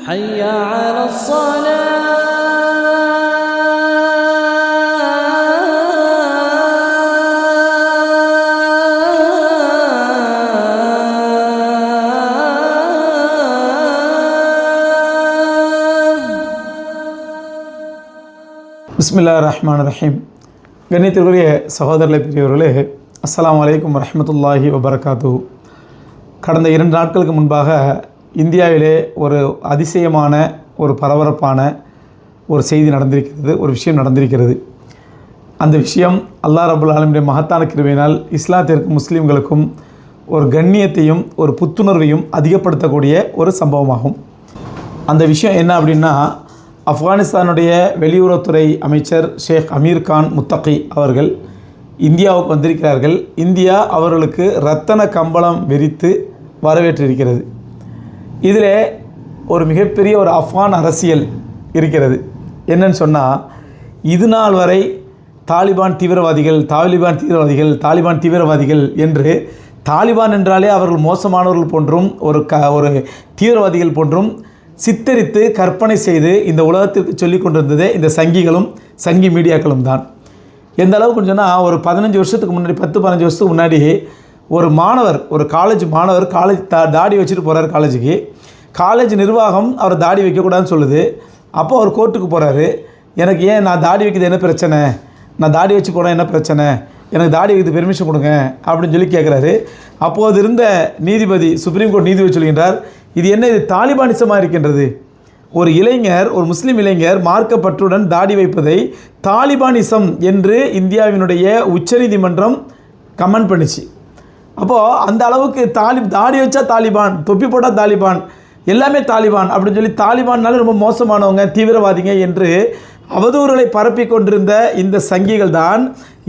حي على الصلاة. பிஸ்மில்லாஹிர் ரஹ்மானிர் ரஹீம். கண்ணியத்திற்குரிய சகோதரர்களே, பெரியவர்களே, அஸ்ஸலாமு அலைக்கும் வரஹ்மத்துல்லாஹி வபரகாத்துஹு. கடந்த 2 நாட்களுக்கு முன்பாக இந்தியாவிலே ஒரு அதிசயமான ஒரு பரபரப்பான ஒரு செய்தி நடந்திருக்கிறது, ஒரு விஷயம் நடந்திருக்கிறது. அந்த விஷயம் அல்லாஹ் ரப்புல் ஆலமீனுடைய மகத்தான கிருபையினால் இஸ்லாத்திற்கும் முஸ்லீம்களுக்கும் ஒரு கண்ணியத்தையும் ஒரு புத்துணர்வையும் அதிகப்படுத்தக்கூடிய ஒரு சம்பவமாகும். அந்த விஷயம் என்ன அப்படின்னா, ஆப்கானிஸ்தானுடைய வெளியுறவுத்துறை அமைச்சர் ஷேக் அமீர் கான் முத்தகி அவர்கள் இந்தியாவுக்கு வந்திருக்கிறார்கள். இந்தியா அவர்களுக்கு இரத்தன கம்பளம் விரித்து வரவேற்றிருக்கிறது. இதில் ஒரு மிகப்பெரிய ஒரு ஆப்கான் அரசியல் இருக்கிறது. என்னன்னு சொன்னால், இது நாள் வரை தாலிபான் தீவிரவாதிகள் என்று தாலிபான் என்றாலே அவர்கள் மோசமானவர்கள் போன்றும் ஒரு தீவிரவாதிகள் போன்றும் சித்தரித்து கற்பனை செய்து இந்த உலகத்திற்கு சொல்லிக் கொண்டிருந்ததே இந்த சங்கி மீடியாக்களும் தான். எந்த அளவுக்கு சொன்னால், ஒரு 15 வருஷத்துக்கு முன்னாடி 10-15 வருஷத்துக்கு முன்னாடி ஒரு காலேஜ் மாணவர் தாடி வச்சுட்டு போகிறார் காலேஜுக்கு. காலேஜ் நிர்வாகம் அவர் தாடி வைக்கக்கூடாதுன்னு சொல்லுது. அப்போ அவர் கோர்ட்டுக்கு போகிறாரு. எனக்கு ஏன் நான் தாடி வைக்கிறது என்ன பிரச்சனை, நான் தாடி வச்சு போனால் என்ன பிரச்சனை, எனக்கு தாடி வைக்கிறது பெர்மிஷன் கொடுங்க அப்படின்னு சொல்லி கேட்குறாரு. அப்போது இருந்த நீதிபதி, சுப்ரீம் கோர்ட் நீதிபதி சொல்கின்றார், இது தாலிபானிசமாக இருக்கின்றது. ஒரு முஸ்லீம் இளைஞர் மார்க்கப்பற்றுடன் தாடி வைப்பதை தாலிபானிசம் என்று இந்தியாவினுடைய உச்சநீதிமன்றம் கமெண்ட் பண்ணிச்சு. அப்போது அந்த அளவுக்கு தாடி வச்சா தாலிபான், தொப்பி போட்டால் தாலிபான், எல்லாமே தாலிபான் அப்படின்னு சொல்லி தாலிபான்னாலும் ரொம்ப மோசமானவங்க, தீவிரவாதிங்க என்று அவதூறுகளை பரப்பி கொண்டிருந்த இந்த சங்கிகள் தான்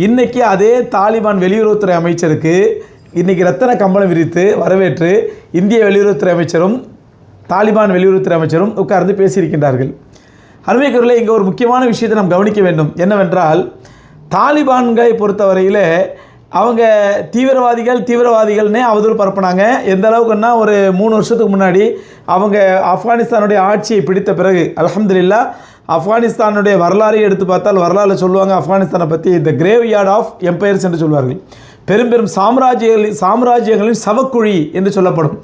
இன்றைக்கி அதே தாலிபான் வெளியுறவுத்துறை அமைச்சருக்கு இன்றைக்கி ரத்தன கம்பளம் விரித்து வரவேற்று இந்திய வெளியுறவுத்துறை அமைச்சரும் தாலிபான் வெளியுறவுத்துறை அமைச்சரும் உட்கார்ந்து பேசியிருக்கின்றார்கள். அருமைக்குரியவர்களே, இங்கே ஒரு முக்கியமான விஷயத்தை நாம் கவனிக்க வேண்டும். என்னவென்றால், தாலிபான்களை பொறுத்தவரையில் அவங்க தீவிரவாதிகள்னே அவதூறு பரப்புனாங்க. எந்த அளவுக்குன்னா, ஒரு 3 வருஷத்துக்கு முன்னாடி அவங்க ஆப்கானிஸ்தானுடைய ஆட்சியை பிடித்த பிறகு அல்ஹம்துலில்லாஹ் ஆப்கானிஸ்தானுடைய வரலாறை எடுத்து பார்த்தால் வரலாறில் சொல்லுவாங்க, ஆப்கானிஸ்தானை பற்றி த கிரேவ் யார்ட் ஆஃப் எம்பையர்ஸ் என்று சொல்வார்கள். பெரும் சாம்ராஜ்யங்களின் சவக்குழி என்று சொல்லப்படும்.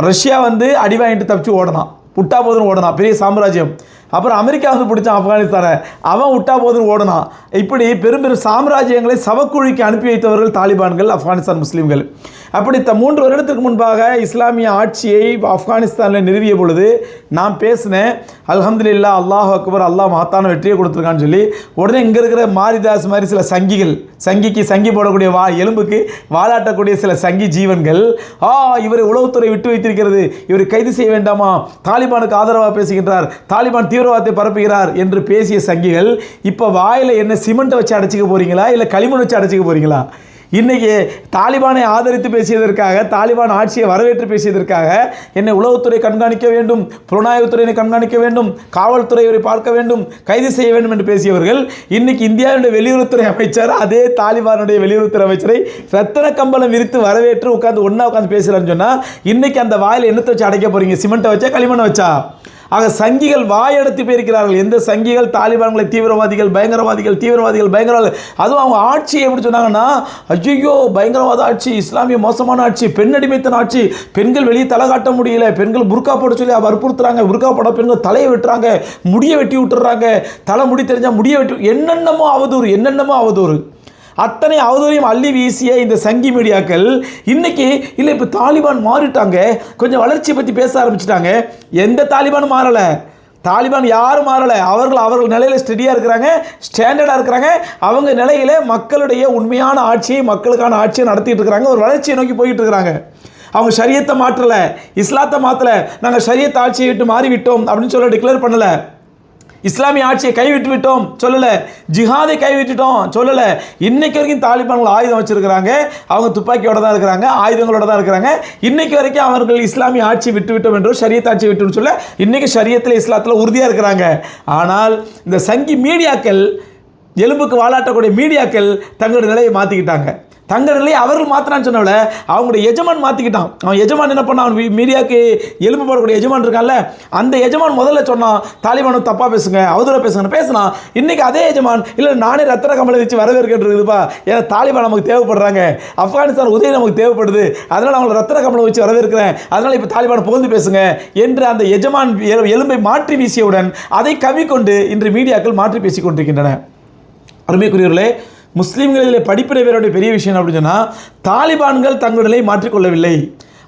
ரஷ்யா அடி வாங்கிட்டு தப்பிச்சு ஓடனான், விட்டா போதுன்னு ஓடனான், பெரிய சாம்ராஜ்யம். அப்புறம் அமெரிக்கா பிடிச்சான் ஆப்கானிஸ்தானை, அவன் விட்டா போதுன்னு ஓடனான். இப்படி பெரும் சாம்ராஜ்யங்களை சவக்குழிக்கு அனுப்பி வைத்தவர்கள் தாலிபான்கள், ஆப்கானிஸ்தான் முஸ்லீம்கள். அப்படி 3 வருடத்துக்கு முன்பாக இஸ்லாமிய ஆட்சியை ஆப்கானிஸ்தானில் நிறுவிய பொழுது நான் பேசினேன், அல்ஹம்துலில்லாஹ், அல்லாஹ் அக்பர், அல்லாஹ் மகத்தான வெற்றியை கொடுத்துருக்கான்னு சொல்லி. உடனே இங்கே இருக்கிற மாரிதாஸ் மாதிரி சில சங்கி போடக்கூடிய எலும்புக்கு வாலாட்டக்கூடிய சில சங்கி ஜீவன்கள், இவரை உளவுத்துறை விட்டு வைத்திருக்கிறது, இவரை கைது செய்ய வேண்டாமா, தாலிபானுக்கு ஆதரவாக பேசுகின்றார், தாலிபான் தீவிரவாதத்தை பரப்புகிறார் என்று பேசிய சங்கிகள் இப்போ வாயில் என்ன சிமெண்ட்டை வச்சு அடைச்சிக்க போகிறீங்களா, இல்லை களிமண் வச்சு அடைச்சிக்க போகிறீங்களா? இன்றைக்கி தாலிபானை ஆதரித்து பேசியதற்காக, தாலிபான் ஆட்சியை வரவேற்று பேசியதற்காக என்னை உளவுத்துறை கண்காணிக்க வேண்டும், புலனாய்வுத்துறையை கண்காணிக்க வேண்டும், காவல்துறையை பார்க்க வேண்டும், கைது செய்ய வேண்டும் என்று பேசியவர்கள் இன்றைக்கி இந்தியாவுடைய வெளியுறவுத்துறை அமைச்சர் அதே தாலிபானுடைய வெளியுறவுத்துறை அமைச்சரை ரத்தன கம்பளம் விரித்து வரவேற்று உட்காந்து பேசுகிறான்னு சொன்னால், இன்றைக்கி அந்த வாயில் என்னத்தை வச்சு அடைக்க போகிறீங்க? சிமெண்ட்டை வச்சா, களிமண்ணை வச்சா? ஆக சங்கிகள் வாயெடுத்து போயிருக்கிறார்கள். எந்த சங்கிகள் தாலிபான்களை தீவிரவாதிகள், அதுவும் அவங்க ஆட்சி எப்படி சொன்னாங்கன்னா, ஐயோ பயங்கரவாத ஆட்சி, இஸ்லாமிய மோசமான ஆட்சி, பெண் அடிமைத்தன ஆட்சி, பெண்கள் வெளியே தலை காட்ட முடியல, பெண்கள் புர்கா போட சொல்லி வற்புறுத்துறாங்க, புர்கா போட பெண்கள் தலையை வெட்டுறாங்க, முடியை வெட்டி விட்டுறாங்க, தலை முடி தெரிஞ்சால் முடியை வெட்டி, என்னென்னமோ அவதூறு. அத்தனை அவதூறையும் அள்ளி வீசிய இந்த சங்கி மீடியாக்கள் இன்னைக்கு இல்லை, இப்போ தாலிபான் மாறிட்டாங்க, கொஞ்சம் வளர்ச்சியை பற்றி பேச ஆரம்பிச்சிட்டாங்க. எந்த தாலிபானும் மாறலை, தாலிபான் யாரும் மாறலை. அவர்கள் நிலையில் ஸ்டாண்டர்டாக இருக்கிறாங்க. அவங்க நிலையில் மக்களுடைய உண்மையான ஆட்சியை, மக்களுக்கான ஆட்சியை நடத்திட்டு இருக்கிறாங்க. ஒரு வளர்ச்சியை நோக்கி போயிட்டு இருக்கிறாங்க. அவங்க ஷரியத்தை மாற்றலை, இஸ்லாத்தை மாற்றலை, நாங்கள் ஷரியத் ஆட்சியை விட்டு மாறிவிட்டோம் அப்படின்னு சொல்ல டிக்ளேர் பண்ணலை. இஸ்லாமிய ஆட்சியை கைவிட்டு விட்டோம் சொல்லலை, ஜிஹாதை கைவிட்டுட்டோம் சொல்லலை. இன்னைக்கு வரைக்கும் தாலிபான்கள் ஆயுதம் வச்சிருக்கிறாங்க, அவங்க துப்பாக்கியோட தான் இருக்கிறாங்க, ஆயுதங்களோட தான் இருக்கிறாங்க. இன்னைக்கு வரைக்கும் அவர்கள் இஸ்லாமிய ஆட்சி விட்டுவிட்டோம் என்றோ ஷரியத் ஆட்சி விட்டு சொல்ல இன்னைக்கு ஷரியத்தில் இஸ்லாத்தில் உறுதியாக இருக்கிறாங்க. ஆனால் இந்த சங்கி மீடியாக்கள், எலும்புக்கு வாலாட்டக்கூடிய மீடியாக்கள் தங்களுடைய நிலையை மாற்றிக்கிட்டாங்க. தங்கள் நிலையை அவர்கள் மாற்றினான்னு சொன்னவள அவங்களுடைய எஜமான் மாற்றிக்கிட்டான். அவன் எஜமான் என்ன பண்ணான், அவன் மீடியாவுக்கு எலும்பு போடக்கூடிய எஜமான் இருக்கான்ல, அந்த எஜமான் முதல்ல சொன்னான் தாலிபானும் தப்பாக பேசுங்க, அவதூறாக பேசுங்க பேசினான். இன்றைக்கி அதே எஜமான் இல்லை நானே ரத்தன கமலை வச்சு வரவேற்கின்றதுப்பா, ஏன்னா தாலிபான் நமக்கு தேவைப்படுறாங்க, ஆப்கானிஸ்தான் உதவி நமக்கு தேவைப்படுது, அதனால் அவங்களை ரத்தன கமலை வச்சு வரவேற்கிறேன், அதனால் இப்போ தாலிபான் புகழ்ந்து பேசுங்க என்று அந்த எஜமான் எலும்பை மாற்றி வீசியவுடன் அதை கவிக்கொண்டு இன்று மீடியாக்கள் மாற்றி பேசிக் கொண்டிருக்கின்றன. அருமைக்குரியவர்களே, முஸ்லீம்களிலே படிப்பினை பேருடைய பெரிய விஷயம் அப்படின்னு சொன்னால் தாலிபான்கள் தங்கள் நிலையை மாற்றிக்கொள்ளவில்லை.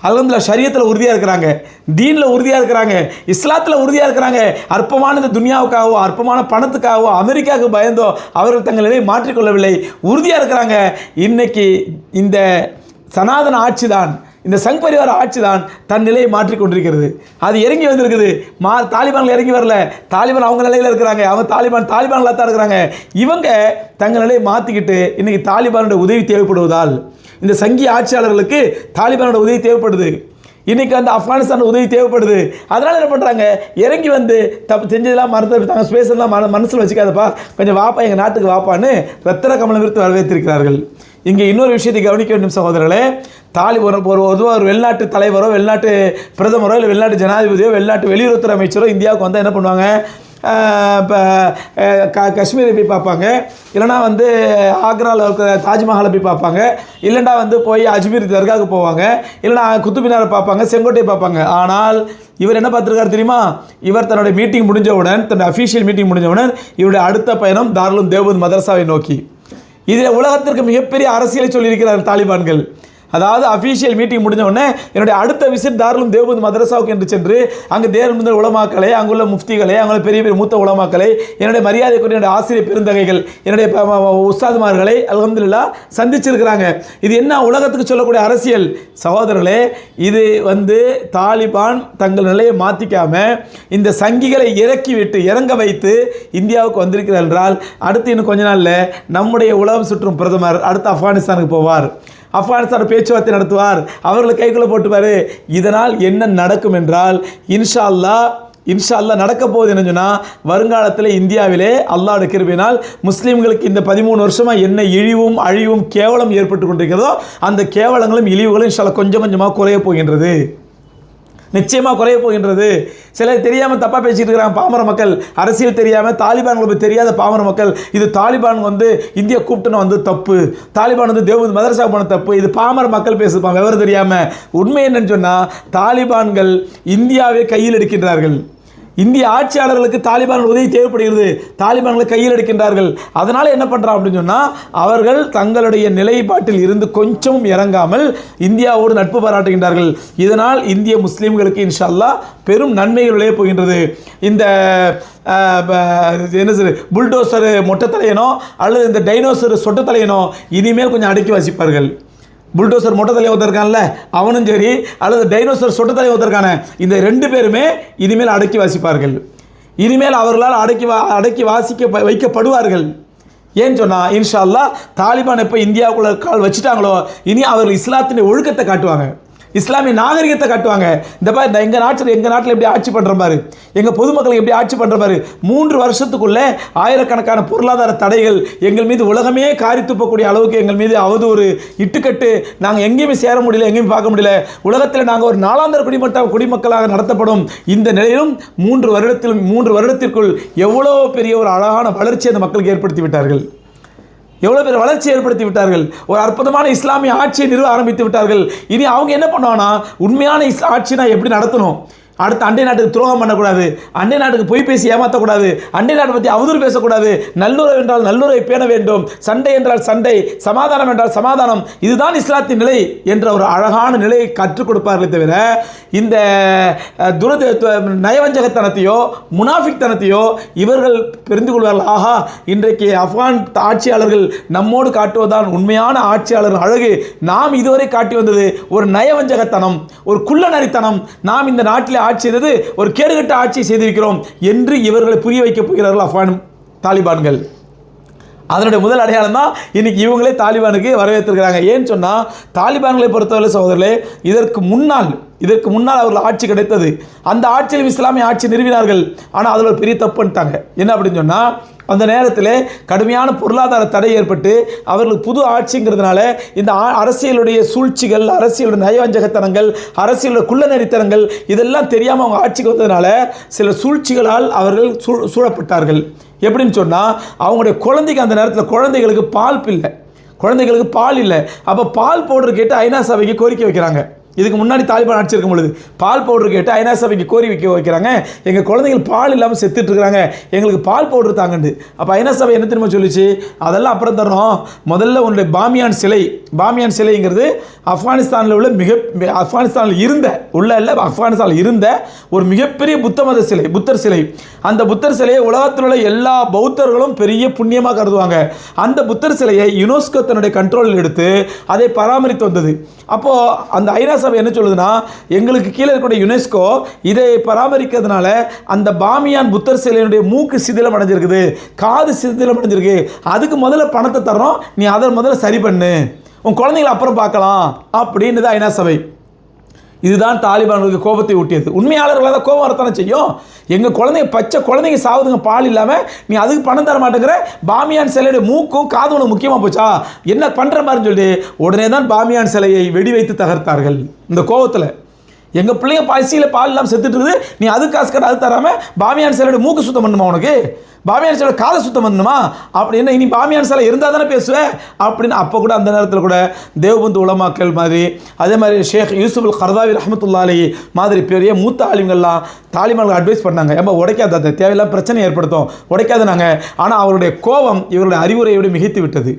அல்ஹம்துலில்லாஹ் ஷரியத்தில் உறுதியாக இருக்கிறாங்க, தீனில் உறுதியாக இருக்கிறாங்க, இஸ்லாத்தில் உறுதியாக இருக்கிறாங்க. அற்பமான இந்த துனியாவுக்காகவோ அற்பமான பணத்துக்காகவோ அமெரிக்காவுக்கு பயந்தோ அவர்கள் தங்கள் நிலையை மாற்றிக்கொள்ளவில்லை, உறுதியாக இருக்கிறாங்க. இன்னைக்கு இந்த சனாதன ஆட்சி தான், இந்த சங் பரிவார ஆட்சி தான் தன் நிலையை மாற்றிக்கொண்டிருக்கிறது. அது இறங்கி வந்திருக்குது. தாலிபான்கள் இறங்கி வரல, தாலிபான் அவங்க நிலையில் இருக்கிறாங்க, அவங்க தாலிபான்களாக தான் இருக்கிறாங்க. இவங்க தங்கள் நிலையை மாற்றிக்கிட்டு இன்றைக்கி தாலிபானுடைய உதவி தேவைப்படுவதால் இந்த சங்கி ஆட்சியாளர்களுக்கு தாலிபானோட உதவி தேவைப்படுது. இன்றைக்கி அந்த ஆப்கானிஸ்தான் உதவி தேவைப்படுது. அதனால் என்ன பண்ணுறாங்க, இறங்கி வந்து தப்பு செஞ்சதெல்லாம் மறந்துட்டாங்க, ஸ்பேஸெல்லாம் மனசில் வச்சுக்காதப்பா, கொஞ்சம் வாப்பா எங்கள் நாட்டுக்கு வாப்பான்னு ரத்தன கமலம் விருத்து வரவேற்றிருக்கிறார்கள். இங்கே இன்னொரு விஷயத்தை கவனிக்க வேண்டும் சகோதரர்களே, ஒரு வெளிநாட்டு தலைவரோ வெளிநாட்டு பிரதமரோ இல்லை வெளிநாட்டு ஜனாதிபதியோ வெளிநாட்டு வெளியுறவுத்துறை அமைச்சரோ இந்தியாவுக்கு வந்தால் என்ன பண்ணுவாங்க, இப்போ காஷ்மீரை போய் பார்ப்பாங்க, இல்லைனா வந்து ஆக்ராவில் இருக்கிற தாஜ்மஹாலை போய் பார்ப்பாங்க, இல்லைனா வந்து போய் அஜ்மீர் தர்காவுக்கு போவாங்க, இல்லைனா குத்துபினாரை பார்ப்பாங்க, செங்கோட்டையை பார்ப்பாங்க. ஆனால் இவர் என்ன பார்த்துருக்காரு தெரியுமா, இவர் தன்னுடைய மீட்டிங் முடிஞ்சவுடன், தன்னுடைய அஃபீஷியல் மீட்டிங் முடிஞ்சவுடன் இவருடைய அடுத்த பயணம் தாருல் தேவ்பந்த் மதரசாவை நோக்கி. இதில் உலகத்திற்கு மிகப்பெரிய அரசியலை சொல்லியிருக்கிறார் தாலிபான்கள். அதாவது அஃபீஷியல் மீட்டிங் முடிஞ்ச உடனே என்னுடைய அடுத்த விசிட் தாருல் தேவ்பந்த் மதரசாவுக்கு என்று சென்று அங்கு தேர்ந்த உலமாக்களை, அங்குள்ள முஃப்திகளை, அங்குள்ள பெரிய பெரிய மூத்த உலமாக்களை, என்னுடைய மரியாதைக்குரிய என்னுடைய ஆசிரியர் பெருந்தகைகள், என்னுடைய உஸ்தாதுமார்களை அல்ஹம்துலில்லாஹ் சந்திச்சிருக்கிறாங்க. இது என்ன உலகத்துக்கு சொல்லக்கூடிய அரசியல் சகோதரர்களே? இது வந்து தாலிபான் தங்கள் நிலையை மாற்றிக்காம இந்த சங்கிகளை இறங்க வைத்து இந்தியாவுக்கு வந்திருக்கிறார் என்றால் அடுத்து இன்னும் கொஞ்ச நாளில் நம்முடைய உலகம் சுற்றும் பிரதமர் அடுத்து ஆப்கானிஸ்தானுக்கு போவார், ஆப்கானிஸ்தான் பேச்சுவார்த்தை நடத்துவார், அவர்களை கைக்குள்ளே போட்டுவார். இதனால் என்ன நடக்கும் என்றால் இன்ஷா அல்லாஹ் நடக்க போகுது என்ன சொன்னால், வருங்காலத்தில் இந்தியாவிலே அல்லாஹ்வுடைய கிருபையினால் முஸ்லீம்களுக்கு இந்த 13 வருஷமாக என்ன இழிவும் அழிவும் கேவலம் ஏற்பட்டு கொண்டிருக்கிறதோ அந்த கேவலங்களும் இழிவுகளும் இன்ஷா அல்லாஹ் கொஞ்சம் கொஞ்சமாக குறைய போகின்றது, நிச்சயமாக குறைய போகின்றது. சிலர் தெரியாமல் தப்பாக பேசிட்டு இருக்கிறாங்க பாமர மக்கள், அரசியல் தெரியாமல் தாலிபான்களுக்கு தெரியாத பாமர மக்கள், இது தாலிபான் வந்து இந்தியா கூப்பிட்டுன்னு வந்து தப்பு, தாலிபான் வந்து தேவ்பந்த் மதரசா போன தப்பு, இது பாமர மக்கள் பேசுப்பாங்க விவரம் தெரியாமல். உண்மை என்னன்னு சொன்னால் தாலிபான்கள் இந்தியாவை கையில் எடுக்கின்றார்கள். இந்திய ஆட்சியாளர்களுக்கு தாலிபான் உதவி தேவைப்படுகிறது, தாலிபான்களை கையில் எடுக்கின்றார்கள். அதனால் என்ன பண்ணுறான் அப்படின்னு சொன்னால் அவர்கள் தங்களுடைய நிலைப்பாட்டில் இருந்து கொஞ்சமும் இறங்காமல் இந்தியாவோடு நட்பு பாராட்டுகின்றார்கள். இதனால் இந்திய முஸ்லீம்களுக்கு இன்ஷா அல்லாஹ் பெரும் நன்மைகள் விளைய போகின்றது. இந்த என்ன சார் புல்டோசர் மொட்டை தலையனோ அல்லது இந்த டைனோசர் சொட்ட தலையனோ இனிமேல் கொஞ்சம் அடக்கி வாசிப்பார்கள். புல்டோசர் மொட்டை தலையை ஒருத்தருக்கான்ல அவனும் சரி, அல்லது டைனோசர் சொட்ட தலையை ஒருத்தருக்கான, இந்த 2 பேருமே இனிமேல் அடக்கி வாசிப்பார்கள். இனிமேல் அவர்களால் அடக்கி வாசிக்க வைக்கப்படுவார்கள். ஏன்னு சொன்னால் இன்ஷா அல்லாஹ் தாலிபான் எப்போ இந்தியாவுக்குள்ள கால் வச்சுட்டாங்களோ இனி அவர்கள் இஸ்லாத்தின் ஒழுக்கத்தை காட்டுவாங்க, இஸ்லாமிய நாகரிகத்தை காட்டுவாங்க. இந்த பாரு எங்கள் நாட்டில் எப்படி ஆட்சி பண்ணுற பாரு, எங்கள் பொதுமக்களுக்கு எப்படி ஆட்சி பண்ணுற பாரு. 3 வருஷத்துக்குள்ளே ஆயிரக்கணக்கான பொருளாதார தடைகள் எங்கள் மீது உலகமே காரி துப்பக்கூடிய அளவுக்கு எங்கள் மீது அவதூறு இட்டுக்கட்டு, நாங்கள் எங்கேயுமே சேர முடியல, எங்கேயுமே பார்க்க முடியல. உலகத்தில் நாங்கள் ஒரு 4ஆந்தர குடிமக்களாக நடத்தப்படும் இந்த நிலையிலும் 3 வருடத்திற்குள் எவ்வளோ பெரிய ஒரு அழகான வளர்ச்சி அந்த மக்களுக்கு ஏற்படுத்தி விட்டார்கள், எவ்வளோ பேர் வளர்ச்சி ஏற்படுத்தி விட்டார்கள், ஒரு அற்புதமான இஸ்லாமிய ஆட்சியை நிறுவ ஆரம்பித்து விட்டார்கள். இனி அவங்க என்ன பண்ணுவாங்கன்னா உண்மையான ஆட்சினா எப்படி நடத்தணும், அடுத்து அண்டை நாட்டுக்கு துரோகம் பண்ணக்கூடாது, அண்டை நாட்டுக்கு பொய் பேசி ஏமாற்றக்கூடாது, அண்டை நாட்டை பற்றி அவதூறு பேசக்கூடாது, நல்லுறவு என்றால் நல்லுறவை பேண வேண்டும், சண்டை என்றால் சண்டை, சமாதானம் என்றால் சமாதானம், இதுதான் இஸ்லாத்தின் நிலை என்ற ஒரு அழகான நிலையை கற்றுக் கொடுப்பார்களே தவிர இந்த நயவஞ்சகத்தனத்தையோ முனாஃபிக்தனத்தையோ இவர்கள் தெரிந்து கொள்வார்கள். ஆஹா, இன்றைக்கு ஆப்கான் ஆட்சியாளர்கள் நம்மோடு காட்டுவதுதான் உண்மையான ஆட்சியாளர்கள் அழகு, நாம் இதுவரை காட்டி வந்தது ஒரு நயவஞ்சகத்தனம், ஒரு குள்ளநரித்தனம், நாம் இந்த நாட்டில் ஆட்சி செய்தது ஒரு கேடுகட்ட ஆட்சி செய்திருக்கிறோம் என்று இவர்களை புரிய வைக்கப் போகிறார்கள் ஆப்கான் தாலிபான்கள். அதனுடைய முதல் அடையாளம் தான் இன்னைக்கு இவங்களே தாலிபானுக்கு வரவேற்றிருக்கிறாங்க. ஏன்னு சொன்னால் தாலிபான்களை பொறுத்தவரை சகோதரர்களே இதற்கு முன்னால் அவர்கள் ஆட்சி கிடைத்தது, அந்த ஆட்சியிலும் இஸ்லாமிய ஆட்சி நிறுவினார்கள். ஆனால் அதில் ஒரு பெரிய தப்பு பண்ணிட்டாங்க. என்ன அப்படின்னு சொன்னால் அந்த நேரத்தில் கடுமையான பொருளாதார தடை ஏற்பட்டு அவர்களுக்கு புது ஆட்சிங்கிறதுனால இந்த அரசியலுடைய சூழ்ச்சிகள், அரசியலுடைய நயவஞ்சகத்தனங்கள், அரசியலுடைய குள்ளநெறித்தனங்கள் இதெல்லாம் தெரியாமல் அவங்க ஆட்சிக்கு வந்ததுனால சில சூழ்ச்சிகளால் அவர்கள் சூழப்பட்டார்கள். எப்படின்னு சொன்னால், அவங்களுடைய குழந்தைக்கு அந்த நேரத்தில் குழந்தைகளுக்கு பால் இல்லை. அப்போ பால் பவுடர் கேட்டு ஐநா சபைக்கு கோரிக்கை வைக்கிறாங்க. இதுக்கு முன்னாடி தாலிபான் ஆட்சி இருக்கும் பொழுது பால் பவுடர் கேட்டு ஐநா சபைக்கு வைக்கிறாங்க. எங்கள் குழந்தைகள் பால் இல்லாமல் செத்துட்டு இருக்கிறாங்க, எங்களுக்கு பால் பவுடர் தாங்கண்டு. அப்போ ஐநா சபை என்ன தெரியுமா சொல்லிச்சு, அதெல்லாம் அப்புறம் தர்றோம், முதல்ல உன்னுடைய பாமியான் சிலைங்கிறது ஆப்கானிஸ்தானில் உள்ள ஆப்கானிஸ்தானில் இருந்த ஒரு மிகப்பெரிய புத்தர் சிலை. அந்த புத்தர் சிலையை உலகத்தில் உள்ள எல்லா பௌத்தர்களும் பெரிய புண்ணியமாக கருதுவாங்க. அந்த புத்தர் சிலையை யுனெஸ்கோ தன்னுடைய கண்ட்ரோலில் எடுத்து அதை பராமரித்து வந்தது. அப்போது அந்த ஐநா சபை என்ன சொல்லுதுன்னா, எங்களுக்கு கீழே இருக்கக்கூடிய யுனெஸ்கோ இதை பராமரிக்கிறதுனால அந்த பாமியான் புத்தர் சிலையினுடைய மூக்கு சிதிலம் அடைஞ்சிருக்குது, காது சிதிலம் அடைஞ்சிருக்கு, அதுக்கு முதல்ல பணத்தை தர்றோம், நீ அதை முதல்ல சரி பண்ணு, உன் குழந்தைங்களை அப்புறம் பார்க்கலாம் அப்படின்னு தான் ஐநா சபை. இதுதான் தாலிபான்களுக்கு கோபத்தை ஊட்டியது. உண்மையாளர்களாக தான் கோபம் வரத்தானே செய்யும். எங்கள் பச்சை குழந்தைங்க சாவுதுங்க பால் இல்லாமல், நீ அதுக்கு பணம் தர மாட்டேங்கிற, பாமியான் சிலையுடைய மூக்கும் காது உனக்கு முக்கியமாக போச்சா, என்ன பண்ணுற மாதிரின்னு சொல்லிட்டு உடனே தான் பாமியான் சிலையை வெடி வைத்து தகர்த்தார்கள். இந்த கோபத்தில் எங்கள் பிள்ளைங்க பசியில் பால் இல்லாமல் செத்துட்டு இருக்குது, நீ அதுக்கு காசு கட்ட அது தராமல் பாமியான் சிலையோட மூக்கு சுத்தம் பண்ணுமா, உனக்கு பாமியான் சிலை காதை சுத்தம் பண்ணணுமா அப்படின்னா, இனி பாமியான் சிலை இருந்தால் தானே பேசுவேன் அப்படின்னு. அப்போ கூட அந்த நேரத்தில் கூட தேவபந்து உலமாக்கள் மாதிரி, அதே மாதிரி ஷேக் யூசுப் அல் கர்தாவி ரஹமத்துல்லாஹி அலைஹி மாதிரி பெரிய மூத்த ஆலிம்கள்லாம் தாலிபான்கள் அட்வைஸ் பண்ணாங்க, ஏன்பா உடைக்காத, தேவையில்லாம பிரச்சனை ஏற்படுத்தும், உடைக்காத நாங்கள். ஆனால் அவருடைய கோபம் இவருடைய அறிவுரையோடு மிகைத்து விட்டது.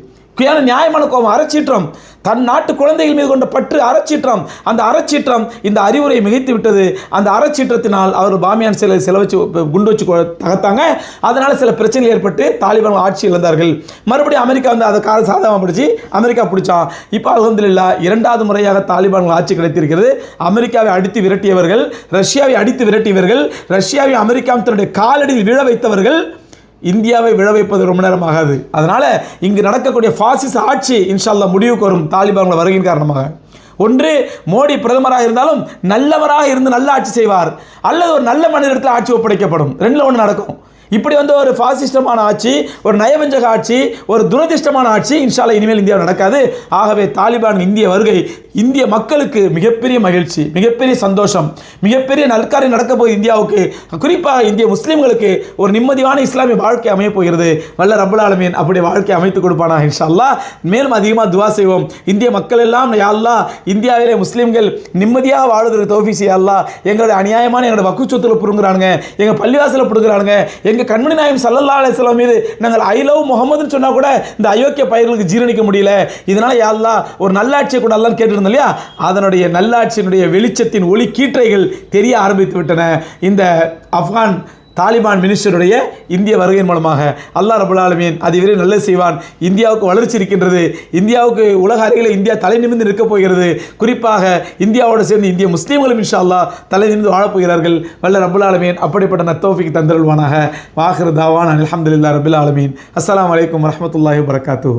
நியாயமான கோபம், அறச்சீற்றம், தன் நாட்டு குழந்தைகள் மீது கொண்ட பற்று அறச்சீற்றம். அந்த அறச்சீற்றம் இந்த அறிவுரை மிகைத்து விட்டது. அந்த அறச்சீற்றத்தினால் அவர் பாமியான் சிலை வச்சு குண்டு வச்சு தகர்த்தாங்க. அதனால் சில பிரச்சனைகள் ஏற்பட்டு தாலிபான் ஆட்சி இழந்தார்கள். மறுபடியும் அமெரிக்கா வந்து அதை சாதகமாக பிடிச்சி அமெரிக்கா பிடிச்சான். இப்போ அல்ஹம்துலில்லாஹ் இரண்டாவது முறையாக தாலிபான்கள் ஆட்சி கிடைத்திருக்கிறது. அமெரிக்காவை அடித்து விரட்டியவர்கள், ரஷ்யாவை அடித்து விரட்டியவர்கள், ரஷ்யாவை அமெரிக்கா தன்னுடைய காலடியில் விழ வைத்தவர்கள் இந்தியாவை விழ வைப்பது ரொம்ப நேரம் ஆகாது. அதனால் இங்கு நடக்கக்கூடிய பாசிச ஆட்சி இன்ஷா அல்லாஹ் முடிவுக்கு வரும் தாலிபான்கள் வருகையின் காரணமாக. ஒன்று மோடி பிரதமராக இருந்தாலும் நல்லவராக இருந்து நல்ல ஆட்சி செய்வார், அல்லது ஒரு நல்ல மனிதத்தில் ஆட்சி ஒப்படைக்கப்படும். ரெண்டில் ஒன்று நடக்கும். இப்படி வந்து ஒரு பாசிஸ்டமான ஆட்சி, ஒரு நயவஞ்சக ஆட்சி, ஒரு துரதிர்ஷ்டமான ஆட்சி இன்ஷா அல்லாஹ் இனிமேல் இந்தியாவில் நடக்காது. ஆகவே தாலிபான் இந்திய வருகை இந்திய மக்களுக்கு மிகப்பெரிய மகிழ்ச்சி, மிகப்பெரிய சந்தோஷம், மிகப்பெரிய நல்காரியம் நடக்கப் போகுது இந்தியாவுக்கு. குறிப்பாக இந்திய முஸ்லீம்களுக்கு ஒரு நிம்மதியான இஸ்லாமிய வாழ்க்கை அமையப் போகிறது. வல்ல ரப்பல் ஆலமீன் அப்படி வாழ்க்கை அமைத்துக் கொடுப்பானா இன்ஷா அல்லாஹ். மேலும் அதிகமாக துவா செய்வோம். இந்திய மக்கள் எல்லாம் யா அல்லாஹ் இந்தியாவிலே முஸ்லீம்கள் நிம்மதியாக வாழ்வதற்கு தௌஃபீக் செய்ய அல்லாஹ். எங்களுடைய அநியாயமான எங்களோட வக்கு சொத்துல புடுங்குறானுங்க, எங்கள் பள்ளிவாசலில் புடுங்குறானுங்க, எங்கள் கண்மணி நாயகம் ஸல்லல்லாஹு அலைஹி வஸல்லம் மீது நாங்கள் ஐ லவ் முஹம்மதுன்னு சொன்னால் கூட இந்த அயோக்கிய பயிர்களுக்கு ஜீரணிக்க முடியல. இதனால் யா அல்லாஹ் ஒரு நல்லாட்சியை கூட அல்லாஹ்னு கேட்டிருந்தோம் இல்லையா, அதனுடைய நல்லாட்சியினுடைய வெளிச்சத்தின் ஒளி கீற்றைகள் தெரிய ஆரம்பித்து விட்டன. இந்த ஆப்கான் தாலிபான் மினிஸ்டருடைய இந்திய வருகையின் மூலமாக அல்லாஹ் ரப்பல் ஆலமீன் அதுவரை நல்லது செய்வான். இந்தியாவுக்கு வளர்ச்சி இருக்கின்றது. இந்தியாவுக்கு உலக அரங்கில் இந்தியா தலை நிமிர்ந்து நிற்கப் போகிறது. குறிப்பாக இந்தியாவோடு சேர்ந்து இந்திய முஸ்லீம்களும் இன்ஷா அல்லாஹ் தலை நிமிர்ந்து வாழப்போகிறார்கள். வல்ல ரப்பல் ஆலமீன் அப்படிப்பட்ட நத்தௌஃபீக் தந்தருள்வானாக. வாஹிரு தாவான் அல்ஹம்துலில்லாஹி ரப்பில் ஆலமீன். அஸ்ஸலாமு அலைக்கும் வரஹ்மத்துல்லாஹி வபரகாத்துஹு.